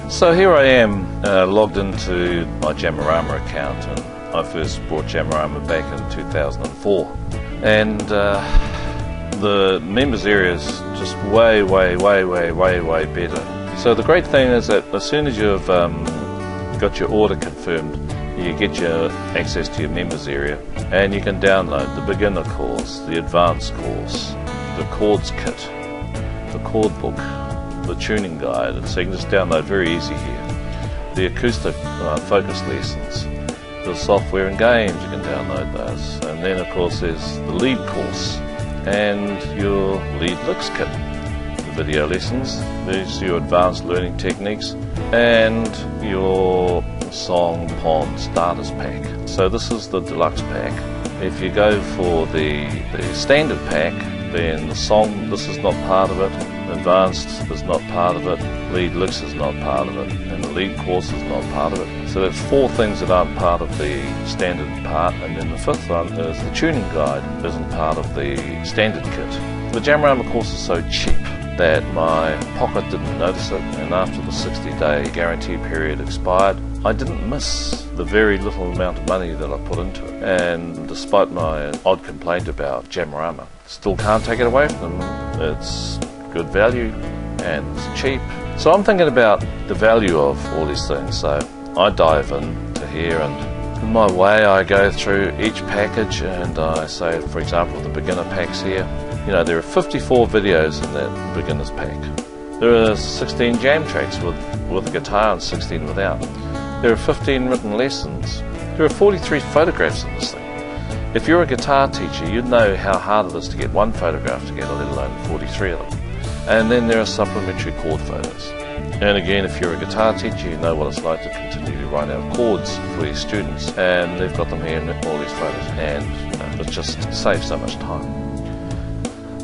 So here I am logged into my Jamorama account, and I first brought Jamorama back in 2004, and the members area is just way better. So the great thing is that as soon as you've got your order confirmed, you get your access to your members area, and you can download the beginner course, the advanced course, the chords kit, the chord book, the tuning guide, so you can just download very easy here. The acoustic focus lessons, the software and games, you can download those. And then of course there's the lead course and your lead licks kit. The video lessons, these are your advanced learning techniques, and your song pond starters pack. So this is the deluxe pack. If you go for the standard pack, then the song, this is not part of it, advanced is not part of it, lead licks is not part of it, and the lead course is not part of it. So that's 4 things that aren't part of the standard part, and then the 5th one is the tuning guide isn't part of the standard kit. The Jamorama course is so cheap that my pocket didn't notice it, and after the 60-day guarantee period expired, I didn't miss the very little amount of money that I put into it. And despite my odd complaint about Jamorama, still can't take it away from them. It's good value and it's cheap. So I'm thinking about the value of all these things. So I dive into here, and in my way I go through each package, and I say, for example, the beginner packs here. You know, there are 54 videos in that beginner's pack. There are 16 jam tracks with a guitar and 16 without. There are 15 written lessons. There are 43 photographs in this thing. If you're a guitar teacher, you'd know how hard it is to get 1 photograph together, let alone 43 of them. And then there are supplementary chord photos. And again, if you're a guitar teacher, you know what it's like to continue to write out chords for your students. And they've got them here in all these photos, and it just saves so much time.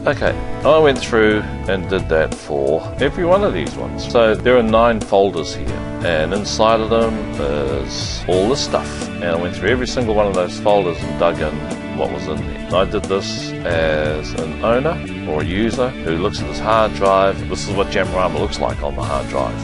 Okay, I went through and did that for every one of these ones. So there are 9 folders here, and inside of them is all this stuff. And I went through every single one of those folders and dug in what was in there. I did this as an owner or a user who looks at his hard drive. This is what Jamorama looks like on the hard drive.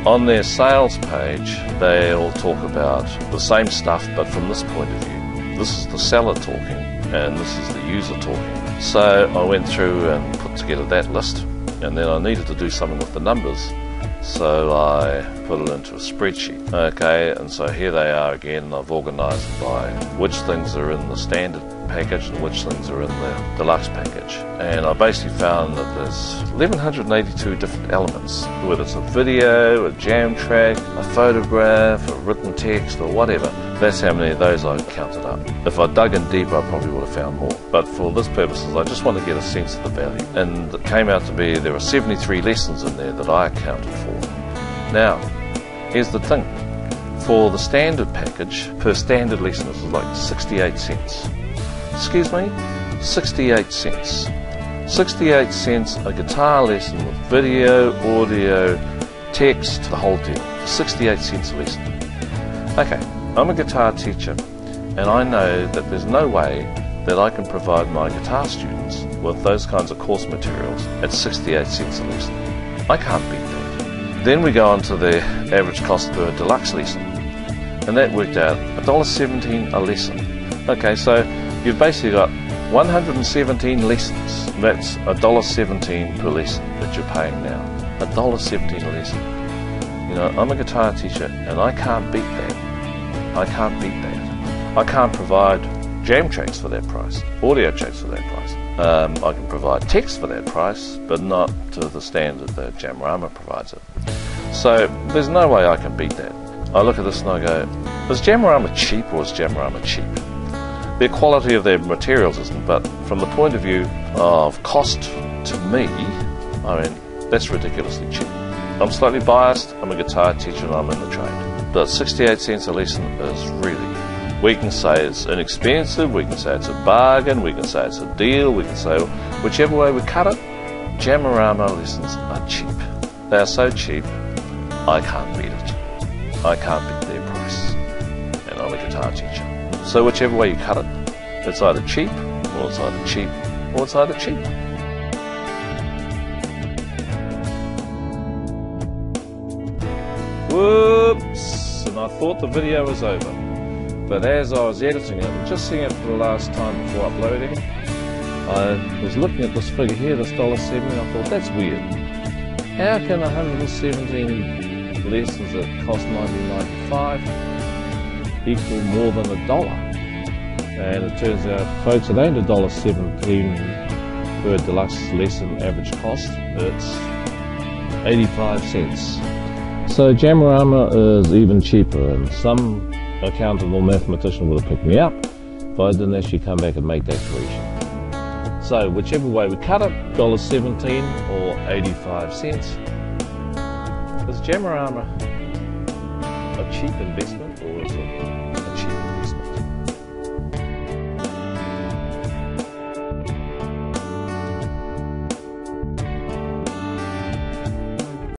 On their sales page, they'll talk about the same stuff, but from this point of view. This is the seller talking, and this is the user talking. So I went through and put together that list, and then I needed to do something with the numbers, so I put it into a spreadsheet. Okay, and so here they are again. I've organised by which things are in the standard package and which things are in the deluxe package. And I basically found that there's 1182 different elements, whether it's a video, a jam track, a photograph, a written text, or whatever. That's how many of those I counted up. If I dug in deeper, I probably would have found more. But for this purposes, I just want to get a sense of the value. And it came out to be there were 73 lessons in there that I accounted for. Now, here's the thing. For the standard package, per standard lesson, this is like 68 cents. Excuse me? 68 cents. 68 cents a guitar lesson with video, audio, text, the whole deal. 68 cents a lesson. Okay, I'm a guitar teacher, and I know that there's no way that I can provide my guitar students with those kinds of course materials at 68 cents a lesson. I can't beat that. Then we go on to the average cost per deluxe lesson, and that worked out $1.17 a lesson. Okay, so you've basically got 117 lessons. That's $1.17 per lesson that you're paying now. $1.17 a lesson. You know, I'm a guitar teacher, and I can't beat that. I can't beat that. I can't provide jam tracks for that price, audio tracks for that price. I can provide text for that price, but not to the standard that Jamorama provides it. So there's no way I can beat that. I look at this and I go, is Jamorama cheap or is Jamorama cheap? The quality of their materials isn't, but from the point of view of cost to me, I mean, that's ridiculously cheap. I'm slightly biased, I'm a guitar teacher and I'm in the trade. But 68 cents a lesson is really, we can say it's inexpensive, we can say it's a bargain, we can say it's a deal, we can say whichever way we cut it, Jamorama lessons are cheap. They are so cheap, I can't beat it. I can't beat their price. And I'm a guitar teacher. So whichever way you cut it, it's either cheap, or it's either cheap, or it's either cheap. Whoops! And I thought the video was over. But as I was editing it, and just seeing it for the last time before uploading, I was looking at this figure here, this $1.70, and I thought, that's weird. How can 117 lessons that cost $19.95 equal more than $1? And it turns out, folks, it ain't $1.17 per deluxe lesson average cost, it's 85 cents. So Jamorama is even cheaper, and some accountable mathematician would have picked me up if I didn't actually come back and make that correction. So whichever way we cut it, $1.17 or 85 cents, is Jamorama a cheap investment, or is it